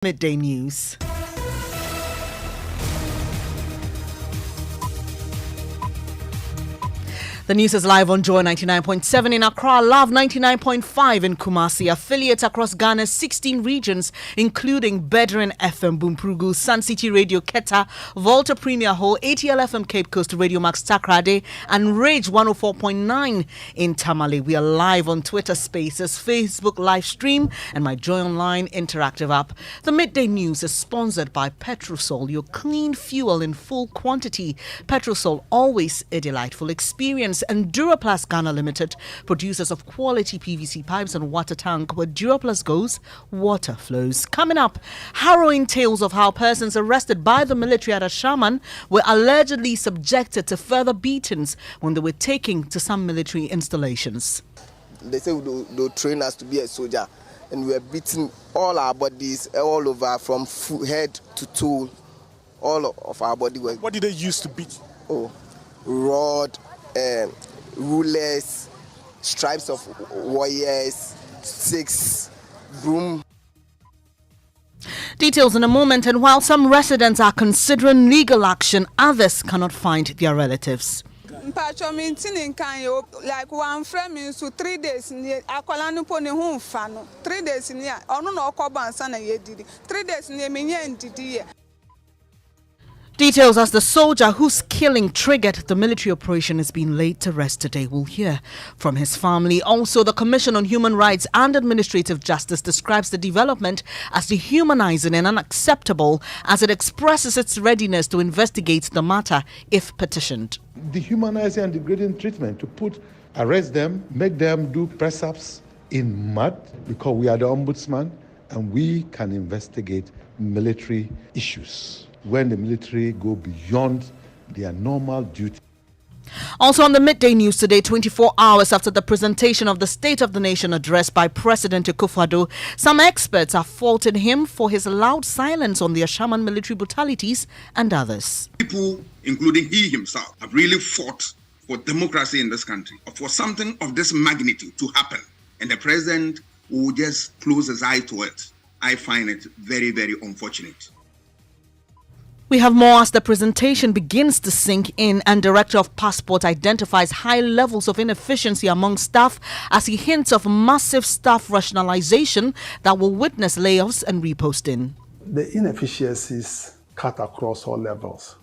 Midday News. The news is live on Joy 99.7 in Accra, Love 99.5 in Kumasi. Affiliates across Ghana's 16 regions, including Bedouin FM, Bumprugu, Sun City Radio, Keta, Volta Premier Hall, ATL FM Cape Coast, Radio Max Takrade, and Rage 104.9 in Tamale. We are live on Twitter Spaces, Facebook live stream, and my Joy Online interactive app. The Midday News is sponsored by Petrosol, your clean fuel in full quantity. Petrosol, always a delightful experience. And Duraplast Ghana Limited, producers of quality PVC pipes and water tank. Where Duraplast goes, water flows. Coming up, harrowing tales of how persons arrested by the military at Ashaman were allegedly subjected to further beatings when they were taken to some military installations. They say they'll train us to be a soldier, and we are beating all our bodies all over from head to toe. All of our body was. What did they use to beat? Oh, rod. Rulers, stripes of warriors, sticks, broom. Details in a moment. And while some residents are considering legal action, others cannot find their relatives. Like one friend means to 3 days near Akolanu Pony home fan. 3 days near no Coban Sana Yedi. 3 days near me. Details as the soldier whose killing triggered the military operation is being laid to rest today. We'll hear from his family. Also, the Commission on Human Rights and Administrative Justice describes the development as dehumanizing and unacceptable as it expresses its readiness to investigate the matter if petitioned. Dehumanizing and degrading treatment to arrest them, make them do press-ups in mud because we are the ombudsman and we can investigate military issues when the military go beyond their normal duty. Also on the Midday News today, 24 hours after the presentation of the State of the Nation address by President Akufo-Addo, some experts are faulting him for his loud silence on the Ashaman military brutalities and others. People, including he himself, have really fought for democracy in this country, for something of this magnitude to happen, and the president will just close his eye to it. I find it very, very unfortunate. We have more as the presentation begins to sink in, and Director of Passport identifies high levels of inefficiency among staff as he hints of massive staff rationalization that will witness layoffs and reposting. The inefficiencies cut across all levels,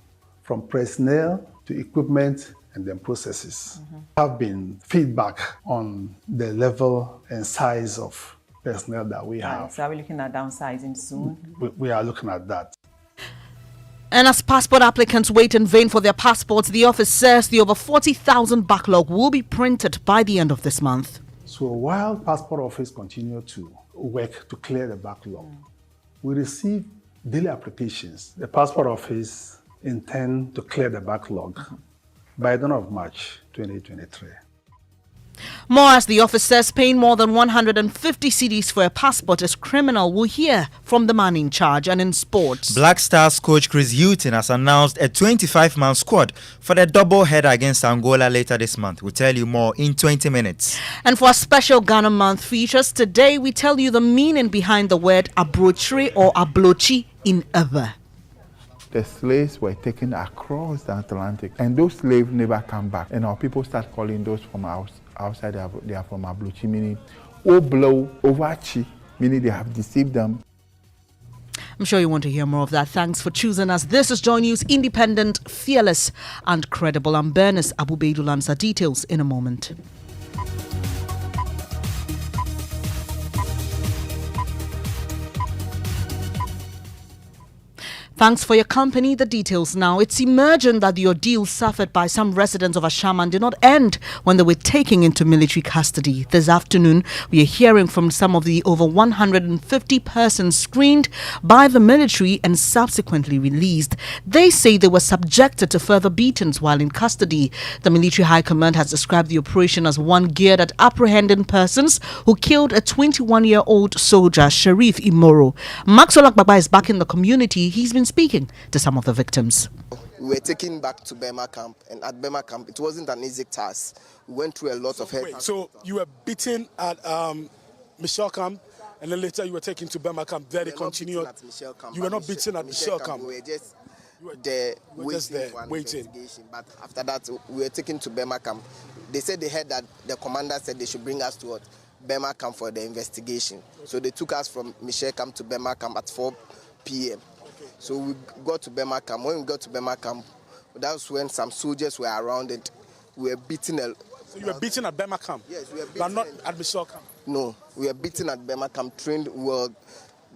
from personnel to equipment and then processes. Have been feedback on the level and size of personnel that we have. So are we looking at downsizing soon? We are looking at that. And as passport applicants wait in vain for their passports, the office says the over 40,000 backlog will be printed by the end of this month. So while Passport Office continue to work to clear the backlog, we receive daily applications. The Passport Office intend to clear the backlog by the end of March 2023. More as the office says paying more than 150 cedis for a passport is criminal. We'll hear from the man in charge. And in sports, Black Stars coach Chris Houghton has announced a 25-man squad for the double header against Angola later this month. We'll tell you more in 20 minutes. And for a special Ghana Month features, today we tell you the meaning behind the word abrochiri or ablochi in Ewe. The slaves were taken across the Atlantic, and those slaves never come back. And our people start calling those from outside, they are from Abluchi, meaning Oblo, Ovachi, meaning they have deceived them. I'm sure you want to hear more of that. Thanks for choosing us. This is Joy News, independent, fearless, and credible. I'm Bernice Abu-Baidoo Lansah. Details in a moment. Thanks for your company. The details now. It's emerging that the ordeal suffered by some residents of Ashaman did not end when they were taken into military custody. This afternoon, we are hearing from some of the over 150 persons screened by the military and subsequently released. They say they were subjected to further beatings while in custody. The military high command has described the operation as one geared at apprehending persons who killed a 21-year-old soldier, Sharif Imoro. Maxwell Akbaba is back in the community. He's been speaking to some of the victims. We were taken back to Burma camp, and at Burma camp, it wasn't an easy task. We went through a lot of hell. Wait, so you were beaten at Michelle camp, And then later you were taken to Burma camp. There they continued. You were not beaten at Michelle camp. We were just there waiting for an investigation. But after that, we were taken to Burma camp. They said they heard that the commander said they should bring us to Burma camp for the investigation. So they took us from Michelle camp to Burma camp at 4 p.m. So we got to Burma camp. When we got to Burma camp, that's when some soldiers were around it. We were beaten. So you were beaten at Burma camp? Yes, we were beaten. But not at Michelle camp? No, we were beaten at Burma camp, trained well.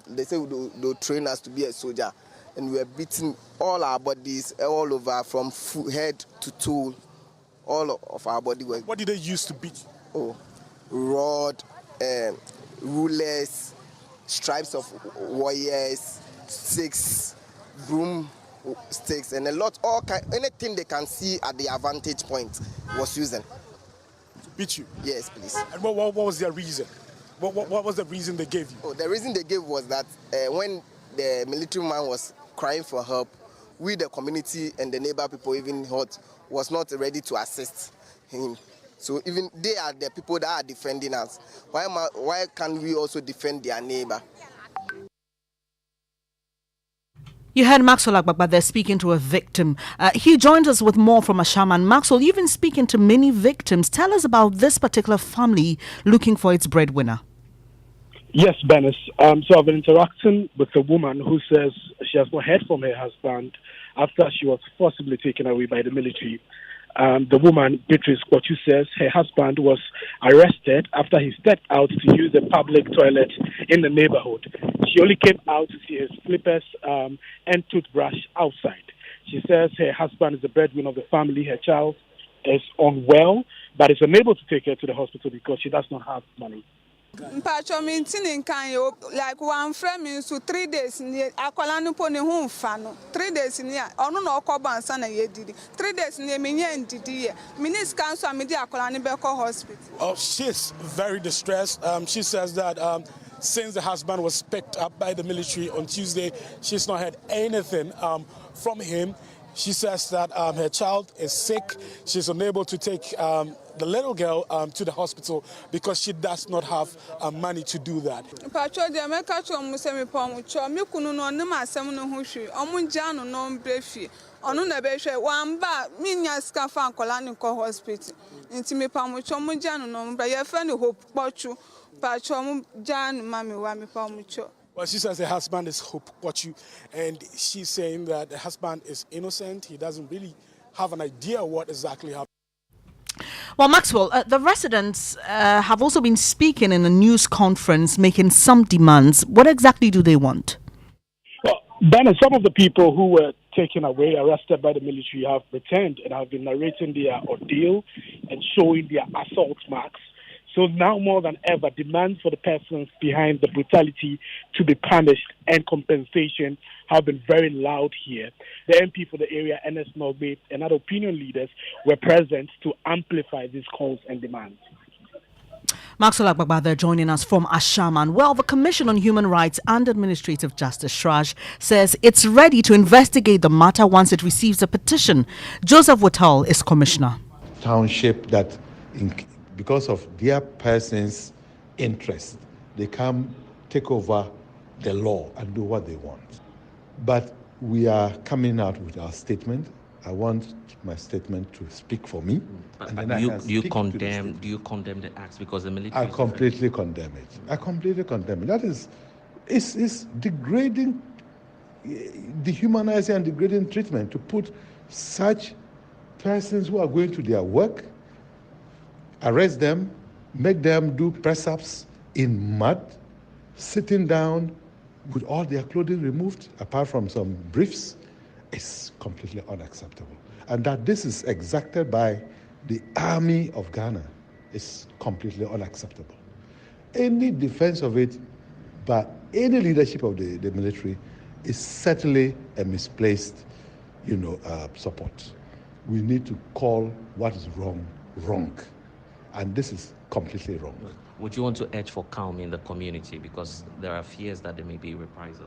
They say they'll train us to be a soldier. And we were beaten all our bodies, all over, from head to toe. All of our body were... What did they use to beat you? Oh, rod, rulers, stripes of warriors, sticks, broom sticks, and a lot, anything they can see at the vantage point was using. To beat you? Yes, please. And what was their reason? What was the reason they gave you? Oh, the reason they gave was that when the military man was crying for help, we, the community and the neighbor people, even was not ready to assist him. So even they are the people that are defending us. Why can't we also defend their neighbor? You heard Maxwell Agbagba there speaking to a victim. He joined us with more from Ashaman. Maxwell, you've been speaking to many victims. Tell us about this particular family looking for its breadwinner. Yes, Bernice. So I've been interacting with a woman who says she has not heard from her husband after she was forcibly taken away by the military. The woman, Bernice Abu-Baidoo, says her husband was arrested after he stepped out to use a public toilet in the neighborhood. She only came out to see his slippers and toothbrush outside. She says her husband is the breadwinner of the family. Her child is unwell, but is unable to take her to the hospital because she does not have money. Mpacho meeting kan like one friend me so 3 days ni akwala no po ne ho mfa no 3 days ni ono na okoba ansa na ye didi 3 days ni me nya ndidi ye minis kan so amedi akwala ne be call hospital. Oh, she's very distressed. She says that since the husband was picked up by the military on Tuesday, she's not heard anything from him. She says that her child is sick. She's unable to take the little girl to the hospital because she does not have money to do that. Pacho de meka cho mu se me pom cho me kunu no ne masem no ho hwe omo nja no no mbrefi ono na be hwe wamba minya ska fa ankola ne ko hospital nti me pom cho mu nja no no mbra ye fa ne hope pochu pacho mu nja no mami wa me pom cho. Well, she says her husband is Hope Kwachu, and she's saying that the husband is innocent. He doesn't really have an idea what exactly happened. Well, Maxwell, the residents have also been speaking in a news conference, making some demands. What exactly do they want? Well, then some of the people who were taken away, arrested by the military, have returned and have been narrating their ordeal and showing their assault marks. So now more than ever, demands for the persons behind the brutality to be punished and compensation have been very loud here. The MP for the area, Ernest Norgbe, and other opinion leaders were present to amplify these calls and demands. Maxwell Agbagba there joining us from Ashaman. Well, the Commission on Human Rights and Administrative Justice, SHRAJ, says it's ready to investigate the matter once it receives a petition. Joseph Whittle is commissioner. Township that... because of their person's interest, they come take over the law and do what they want. But we are coming out with our statement. I want my statement to speak for me. Do you condemn the acts because the military? I completely condemn it. I completely condemn it. That is, it's degrading, dehumanizing and degrading treatment to put such persons who are going to their work, arrest them, make them do press-ups in mud, sitting down with all their clothing removed, apart from some briefs, is completely unacceptable. And that this is exacted by the army of Ghana is completely unacceptable. Any defense of it by any leadership of the military is certainly a misplaced, support. We need to call what is wrong, wrong. And this is completely wrong. Would you want to urge for calm in the community because there are fears that there may be reprisal?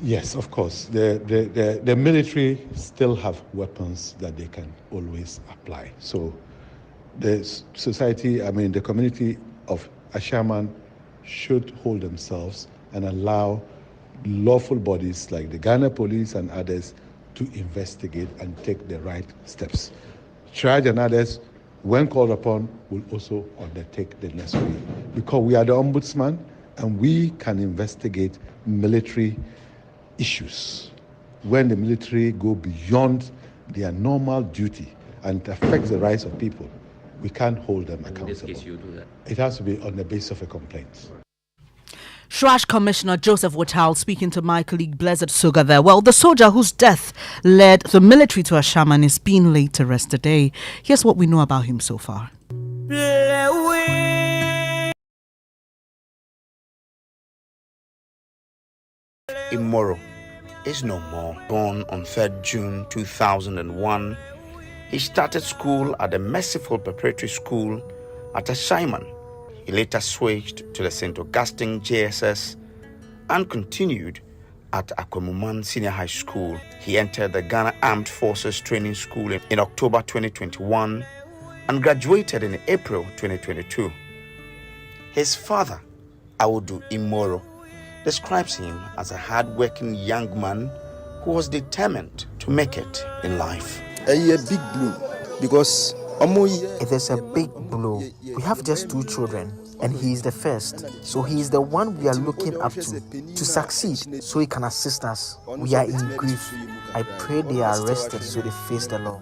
Yes, of course. The military still have weapons that they can always apply. So the society, the community of Ashaman should hold themselves and allow lawful bodies like the Ghana Police and others to investigate and take the right steps. Triage and others, when called upon, will also undertake the necessary, because we are the ombudsman and we can investigate military issues. When the military go beyond their normal duty and affects the rights of people, we can't hold them accountable. In this case, you do that. It has to be on the basis of a complaint. Shrash Commissioner Joseph Watal speaking to my colleague Blessed Suga there. Well, the soldier whose death led the military to a shaman is being laid to rest today. Here's what we know about him so far. Imoro is no more. Born on 3rd June 2001, he started school at the Merciful Preparatory School at Ashaiman. He later switched to the St. Augustine JSS and continued at Akwamuman Senior High School. He entered the Ghana Armed Forces Training School in October 2021 and graduated in April 2022. His father, Awudu Imoro, describes him as a hard-working young man who was determined to make it in life. A big blow, because it is a big blow. We have just 2 children, and he is the first. So he is the one we are looking up to succeed, so he can assist us. We are in grief. I pray they are arrested so they face the law.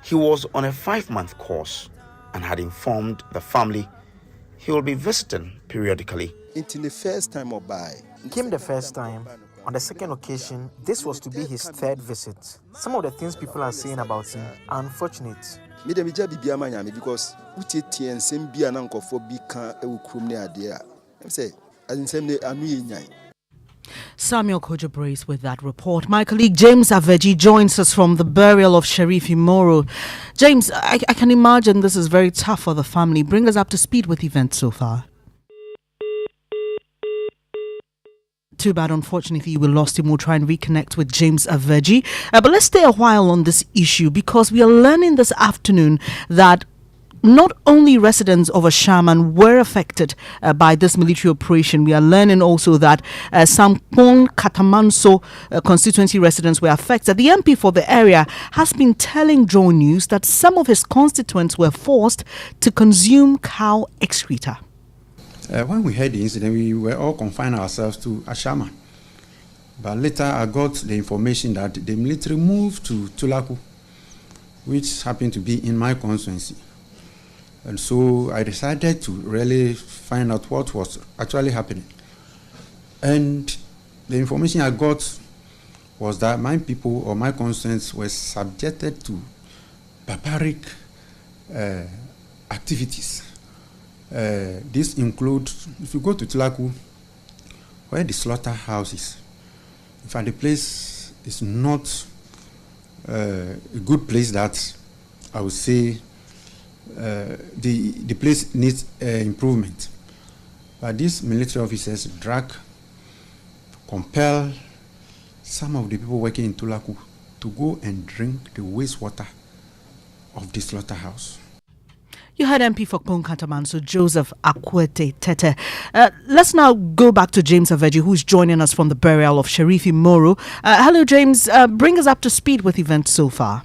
He was on a 5-month course and had informed the family he will be visiting periodically. Until the first time Came the first time. On the second occasion, this was to be his 3rd visit. Some of the things people are saying about him are unfortunate. Because Samuel Kojo Brace with that report. My colleague James Aveji joins us from the burial of Sheriff Imoro. James, I can imagine this is very tough for the family. Bring us up to speed with events so far. Too bad, unfortunately, we lost him. We'll try and reconnect with James Aveji. But let's stay a while on this issue, because we are learning this afternoon that not only residents of Ashaman were affected by this military operation. We are learning also that some Pon Katamanso constituency residents were affected. The MP for the area has been telling Joe News that some of his constituents were forced to consume cow excreta. When we heard the incident, we were all confined ourselves to Ashaman. But later I got the information that the military moved to Tulaku, which happened to be in my constituency. And so I decided to really find out what was actually happening. And the information I got was that my people or my constituents were subjected to barbaric activities. This includes, if you go to Tulaku, where the slaughterhouse is, in fact, the place is not a good place that I would say the place needs improvement. But these military officers compel some of the people working in Tulaku to go and drink the wastewater of the slaughterhouse. You heard MP for Ponkatamanso, Joseph Akwete Tete. Let's now go back to James Aveji, who's joining us from the burial of Sheriff Imoro. Hello, James. Bring us up to speed with events so far.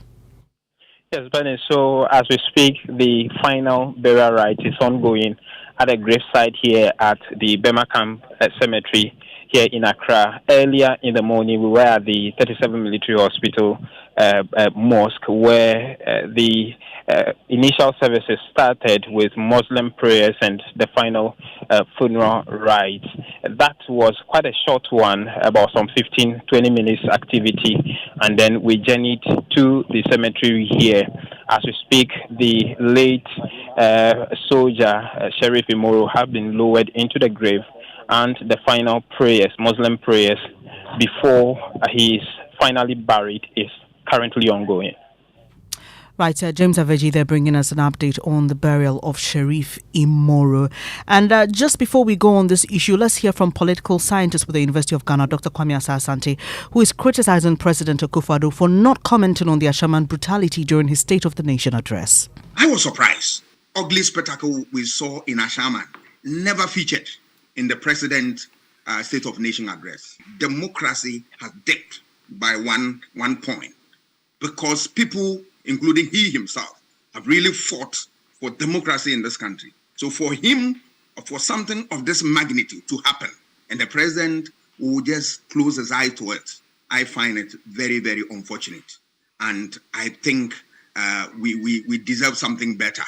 Yes, Bernice. So as we speak, the final burial rite is ongoing at a gravesite here at the Bema Camp Cemetery here in Accra. Earlier in the morning, we were at the 37 Military Hospital Mosque, where the initial services started with Muslim prayers and the final funeral rites. That was quite a short one, about some 15-20 minutes activity, and then we journeyed to the cemetery here. As we speak, the late soldier, Sheriff Imoro, have been lowered into the grave, and the final prayers, Muslim prayers, before he is finally buried is currently ongoing. Right, James Aveji, they're bringing us an update on the burial of Sheriff Imoro. And just before we go on this issue, let's hear from political scientist with the University of Ghana, Dr. Kwame Asah-Asante, who is criticizing President Akufo-Addo for not commenting on the Ashaman brutality during his State of the Nation address. I was surprised. Ugly spectacle we saw in Ashaman never featured in the President's State of Nation address. Democracy has dipped by one point because people, including he himself, have really fought for democracy in this country. So for him, for something of this magnitude to happen, and the president will just close his eye to it, I find it very, very unfortunate. And I think we deserve something better.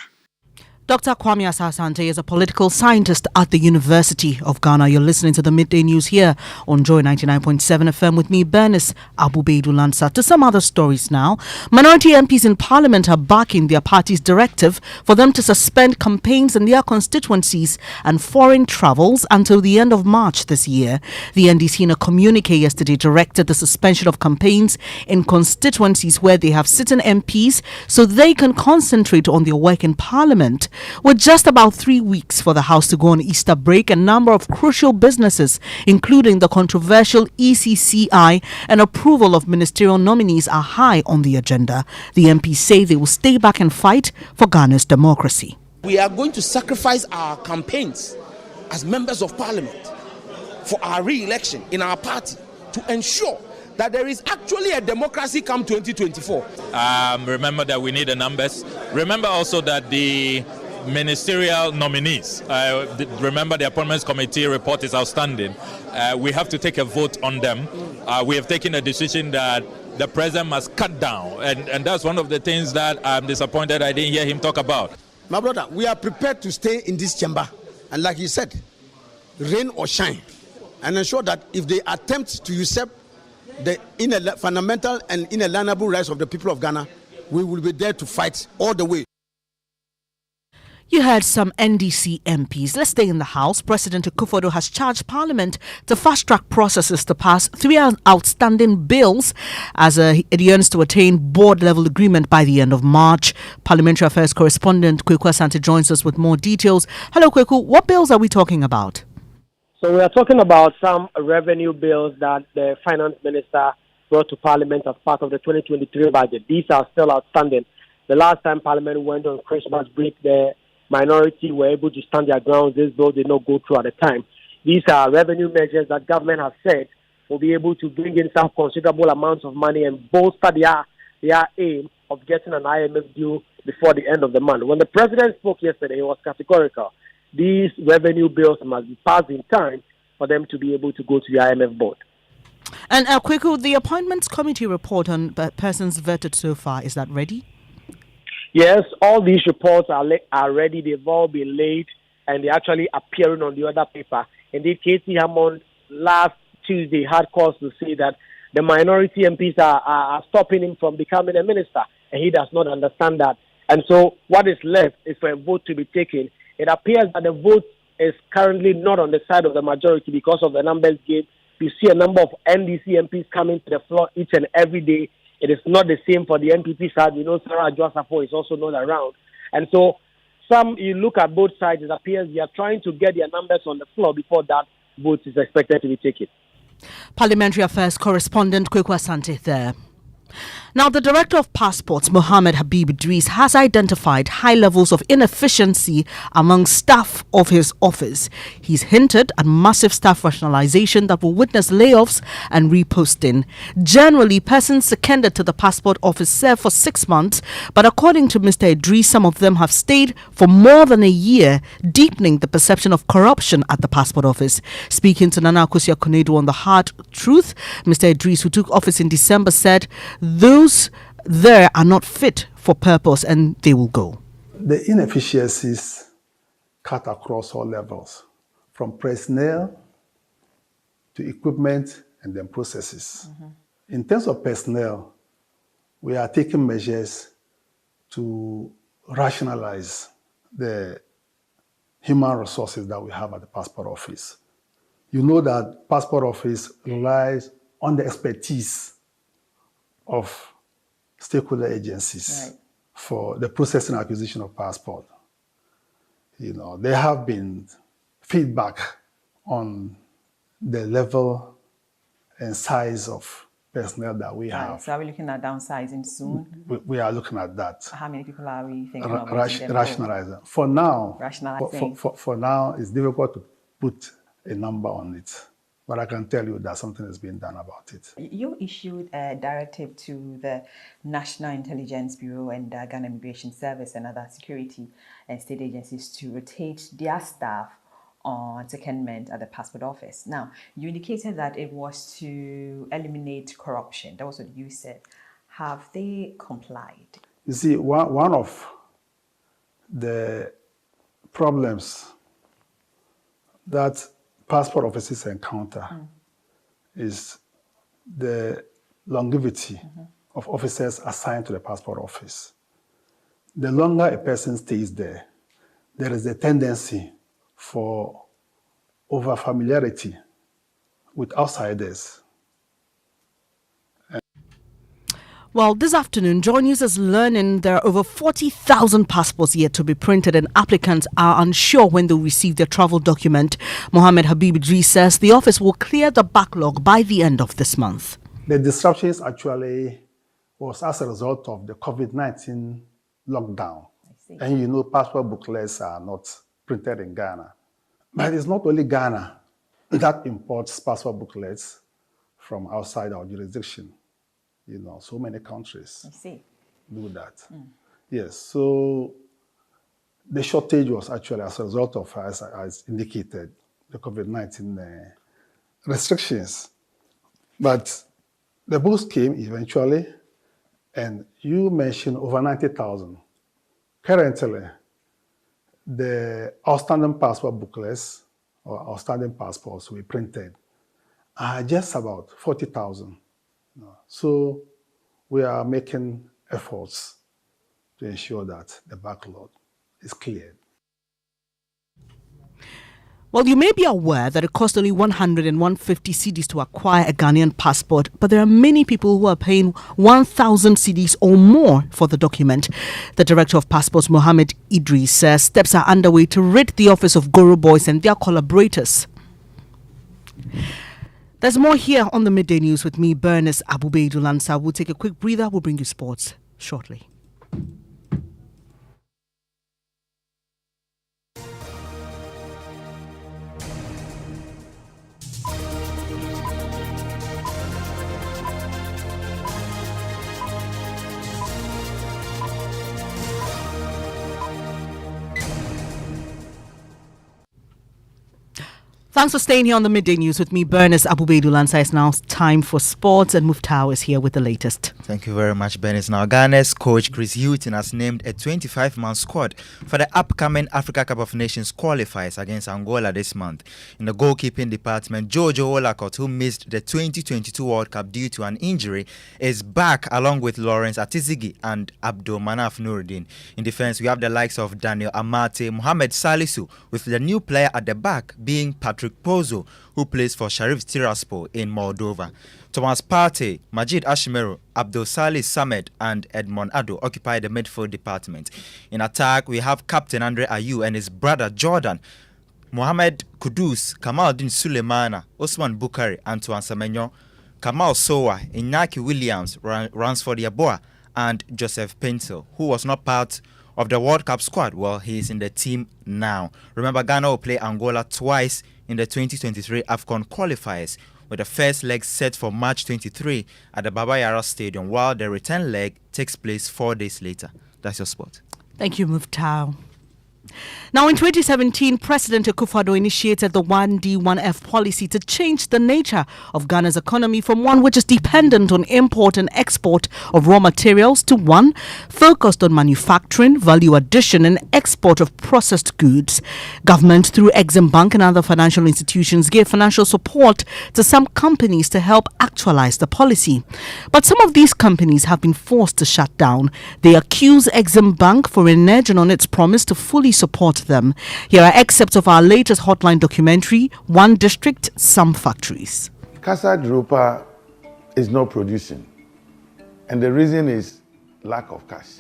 Dr. Kwame Asah-Asante is a political scientist at the University of Ghana. You're listening to the Midday News here on Joy 99.7 FM with me, Bernice Abu-Baidoo Lansah. To some other stories now. Minority MPs in Parliament are backing their party's directive for them to suspend campaigns in their constituencies and foreign travels until the end of March this year. The NDC in a communique yesterday directed the suspension of campaigns in constituencies where they have sitting MPs so they can concentrate on their work in Parliament. With just about 3 weeks for the House to go on Easter break, a number of crucial businesses, including the controversial ECCI and approval of ministerial nominees, are high on the agenda. The MPs say they will stay back and fight for Ghana's democracy. We are going to sacrifice our campaigns as members of Parliament for our re-election in our party to ensure that there is actually a democracy come 2024. Remember that we need the numbers. Remember also that the ministerial nominees, remember the appointments committee report is outstanding. We have to take a vote on them. We have taken a decision that the president must cut down, and that's one of the things that I'm disappointed I didn't hear him talk about. My brother, we are prepared to stay in this chamber, and like you said, rain or shine, and ensure that if they attempt to usurp the fundamental and inalienable rights of the people of Ghana, we will be there to fight all the way. You heard some NDC MPs. Let's stay in the House. President Akufo-Addo has charged Parliament to fast-track processes to pass 3 outstanding bills as it yearns to attain board-level agreement by the end of March. Parliamentary Affairs correspondent Kweku Asante joins us with more details. Hello, Kweku. What bills are we talking about? So we are talking about some revenue bills that the finance minister brought to Parliament as part of the 2023 budget. These are still outstanding. The last time Parliament went on Christmas break, the minority were able to stand their ground. This bill did not go through at the time. These are revenue measures that government has said will be able to bring in some considerable amounts of money and bolster their aim of getting an IMF deal before the end of the month. When the president spoke yesterday, he was categorical. These revenue bills must be passed in time for them to be able to go to the IMF board. And Kweku, the appointments committee report on persons vetted so far, is that ready? Yes, all these reports are ready. They've all been laid and they're actually appearing on the other paper. Indeed, K.C. Hammond last Tuesday had cause to say that the minority MPs are stopping him from becoming a minister, and he does not understand that. And so what is left is for a vote to be taken. It appears that the vote is currently not on the side of the majority because of the numbers game. You see a number of NDC MPs coming to the floor each and every day. It is not the same for the NPP side. We know Sarah Adwoa-Sarpong is also not around. And so you look at both sides, it appears they are trying to get their numbers on the floor before that vote is expected to be taken. Parliamentary Affairs correspondent Kweku Asante there. Now, the Director of Passports, Mohammed Habib Idris, has identified high levels of inefficiency among staff of his office. He's hinted at massive staff rationalization that will witness layoffs and reposting. Generally, persons seconded to the passport office serve for 6 months, but according to Mr. Idris, some of them have stayed for more than a year, deepening the perception of corruption at the passport office. Speaking to Nana Akosua-Konedu on The Hard Truth, Mr. Idris, who took office in December, said those there are not fit for purpose and they will go. The inefficiencies cut across all levels, from personnel to equipment and then processes. In terms of personnel, we are taking measures to rationalize the human resources that we have at the passport office. You know that passport office relies on the expertise of stakeholder agencies for the processing and acquisition of passport. There have been feedback on the level and size of personnel that we have. So are we looking at downsizing soon? We are looking at that. How many people are we thinking of letting them go? Rationalizing. For now, Rationalizing. for now, it's difficult to put a number on it. But I can tell you that something is being done about it. You issued a directive to the National Intelligence Bureau and the Ghana Immigration Service and other security and state agencies to rotate their staff on secondment at the passport office. Now, you indicated that it was to eliminate corruption. That was what you said. Have they complied? You see, one of the problems that passport offices encounter is the longevity of officers assigned to the passport office. The longer a person stays there, there is a tendency for over-familiarity with outsiders. Well, this afternoon, Joy News is learning there are over 40,000 passports yet to be printed and applicants are unsure when they'll receive their travel document. Mohammed Habib Idris says the office will clear the backlog by the end of this month. The disruptions actually was as a result of the COVID-19 lockdown. And passport booklets are not printed in Ghana. But it's not only Ghana that imports passport booklets from outside our jurisdiction. So many countries do that. Yes, so the shortage was actually as a result of, as indicated, the COVID-19 restrictions. But the boost came eventually, and you mentioned over 90,000. Currently, the outstanding passport booklets or outstanding passports we printed are just about 40,000. So we are making efforts to ensure that the backlog is cleared. Well, you may be aware that it costs only 100 and 150 cedis to acquire a Ghanaian passport, but there are many people who are paying 1,000 cedis or more for the document. The Director of Passports, Mohammed Idris, says steps are underway to rid the office of Goro Boys and their collaborators. There's more here on the Midday News with me, Bernice Abu-Baidoo Lansah. We'll take a quick breather. We'll bring you sports shortly. Thanks for staying here on the Midday News with me, Bernice Abu-Baidoo Lansah. It's now time for sports, and Muftau is here with the latest. Thank you very much, Bernice. Now, Ghana's coach Chris Hughton has named a 25-man squad for the upcoming Africa Cup of Nations qualifiers against Angola this month. In the goalkeeping department, Jojo Olakot, who missed the 2022 World Cup due to an injury, is back along with Lawrence Atizigi and Abdul Manaf Nuruddin. In defense, we have the likes of Daniel Amate, Mohamed Salisu, with the new player at the back being Patrick Pozo, who plays for Sharif Tiraspol in Moldova. Thomas Partey, Majid Ashmeru, Abdul Salih Samed and Edmond Ado occupy the midfield department. In attack, we have Captain Andre Ayew and his brother Jordan, Mohamed Kudus, Kamaldeen Sulemana, Osman Bukari, Antoine Semenyo, Kamal Sowa, Iñaki Williams, Ransford Yaboa, and Joseph Pencil, who was not part of the World Cup squad. Well, he is in the team now. Remember, Ghana will play Angola twice in the 2023 AFCON qualifiers, with the first leg set for March 23 at the Baba Yara Stadium, while the return leg takes place 4 days later. That's your spot. Thank you, Muftau. Now, in 2017, President Akufo-Addo initiated the 1D1F policy to change the nature of Ghana's economy from one which is dependent on import and export of raw materials to one focused on manufacturing, value addition and export of processed goods. Government, through Exim Bank and other financial institutions, gave financial support to some companies to help actualize the policy. But some of these companies have been forced to shut down. They accuse Exim Bank for reneging on its promise to fully support them. Here are excerpts of our latest Hotline documentary, One District, Some Factories. Casa Drupa is not producing, and the reason is lack of cash.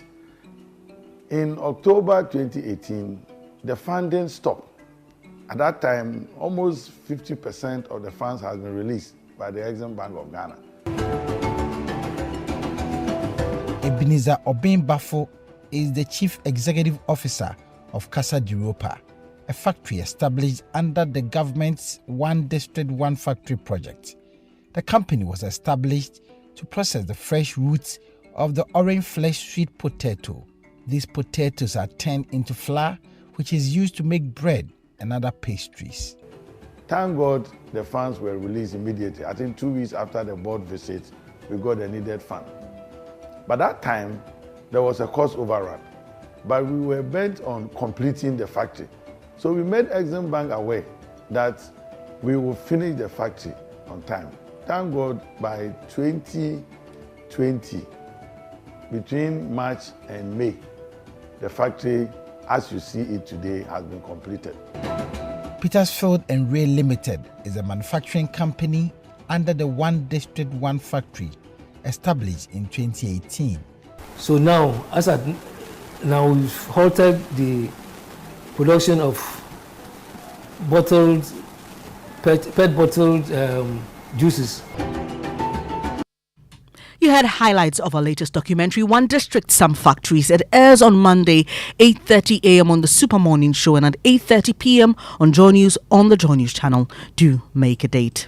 In October 2018, the funding stopped. At that time, almost 50% of the funds has been released by the Exim Bank of Ghana. Ebenezer Obin-Bafo is the Chief Executive Officer of Casa de Europa, a factory established under the government's One District, One Factory project. The company was established to process the fresh roots of the orange flesh sweet potato. These potatoes are turned into flour, which is used to make bread and other pastries. Thank God the funds were released immediately. I think 2 weeks after the board visit, we got the needed fund. By that time, there was a cost overrun, but we were bent on completing the factory. So we made Exim Bank aware that we will finish the factory on time. Thank God by 2020, between March and May, the factory, as you see it today, has been completed. Petersfield and Ray Limited is a manufacturing company under the One District, One Factory, established in 2018. So now, now we've halted the production of bottled, pet bottled juices. You had highlights of our latest documentary, One District, Some Factories. It airs on Monday, 8:30 a.m. on the Super Morning Show and at 8:30 p.m. on Joy News on the Joy News channel. Do make a date.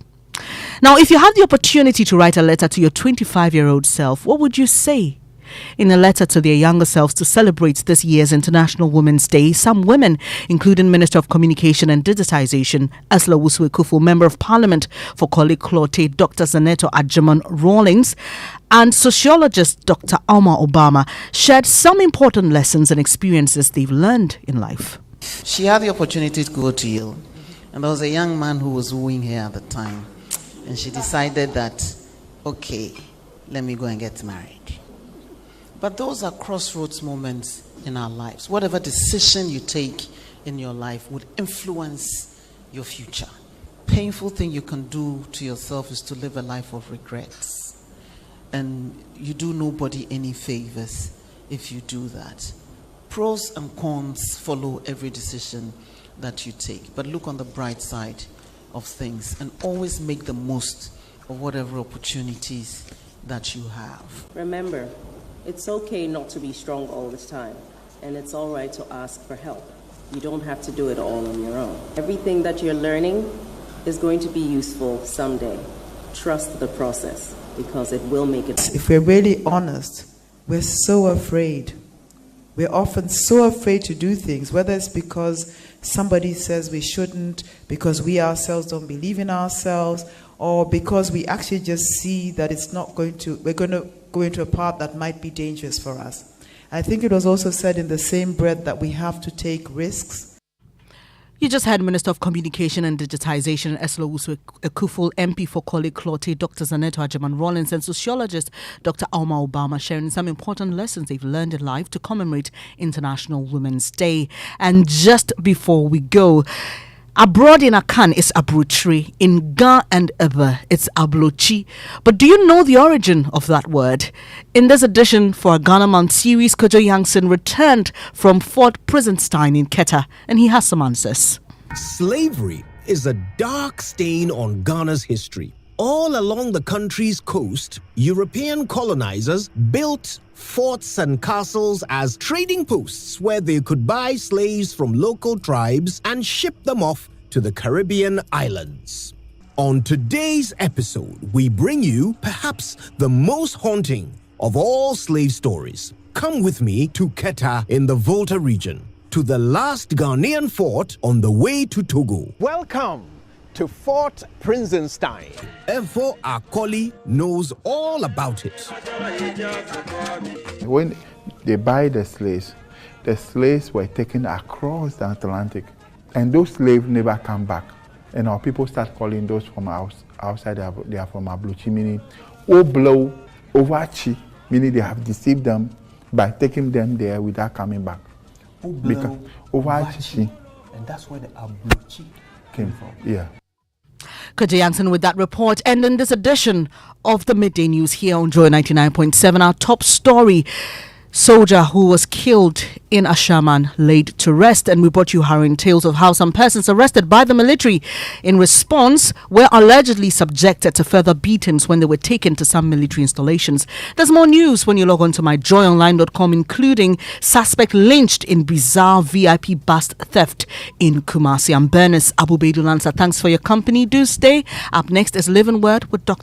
Now, if you had the opportunity to write a letter to your 25-year-old self, what would you say? In a letter to their younger selves to celebrate this year's International Women's Day, some women, including Minister of Communication and Digitization, Ursula Owusu-Ekufo, Member of Parliament for Korle Klottey, Dr. Zaneto Agyemang-Rawlings, and sociologist Dr. Alma Obama, shared some important lessons and experiences they've learned in life. She had the opportunity to go to Yale, and there was a young man who was wooing her at the time, and she decided that, okay, let me go and get married. But those are crossroads moments in our lives. Whatever decision you take in your life would influence your future. Painful thing you can do to yourself is to live a life of regrets. And you do nobody any favors if you do that. Pros and cons follow every decision that you take. But look on the bright side of things and always make the most of whatever opportunities that you have. Remember, it's okay not to be strong all the time, and it's all right to ask for help. You don't have to do it all on your own. Everything that you're learning is going to be useful someday. Trust the process, because it will make it. If we're really honest, we're so afraid. We're often so afraid to do things, whether it's because somebody says we shouldn't, because we ourselves don't believe in ourselves, or because we actually just see that it's not going to, we're going to go into a path that might be dangerous for us. I think it was also said in the same breath that we have to take risks. You just had Minister of Communication and Digitization, Ursula Owusu-Ekufo, MP for Korle Klottey, Dr. Zaneto Agyemang-Rawlings, and sociologist Dr. Alma Obama sharing some important lessons they've learned in life to commemorate International Women's Day. And just before we go, abroad in Akan is Abrotri, in Ga and Eba it's Ablochi. But do you know the origin of that word? In this edition for our Ghana Month series, Kojo Yankson returned from Fort Prinsenstein in Quetta, and he has some answers. Slavery is a dark stain on Ghana's history. All along the country's coast, European colonizers built forts and castles as trading posts where they could buy slaves from local tribes and ship them off to the Caribbean islands. On today's episode, we bring you perhaps the most haunting of all slave stories. Come with me to Quetta in the Volta region, to the last Ghanaian fort on the way to Togo. Welcome to Fort Prinsenstein. Efo Akoli knows all about it. When they buy the slaves were taken across the Atlantic, and those slaves never come back. And our people start calling those from outside, they are from Abluchi, meaning Oblo, Ovachi, meaning they have deceived them by taking them there without coming back. Oblo, Ovachi. And that's where the Abluchi came from. Yeah. Kojo Yankson with that report. And in this edition of the Midday News here on Joy 99.7, our top story. soldier who was killed in Ashaman laid to rest, and we brought you harrowing tales of how some persons arrested by the military in response were allegedly subjected to further beatings when they were taken to some military installations. There's more news when you log on to myjoyonline.com, including suspect lynched in bizarre VIP bus theft in Kumasi. I'm Bernice Abu-Baidoo Lansah. Thanks for your company. Do stay. Up next is Living Word with Dr.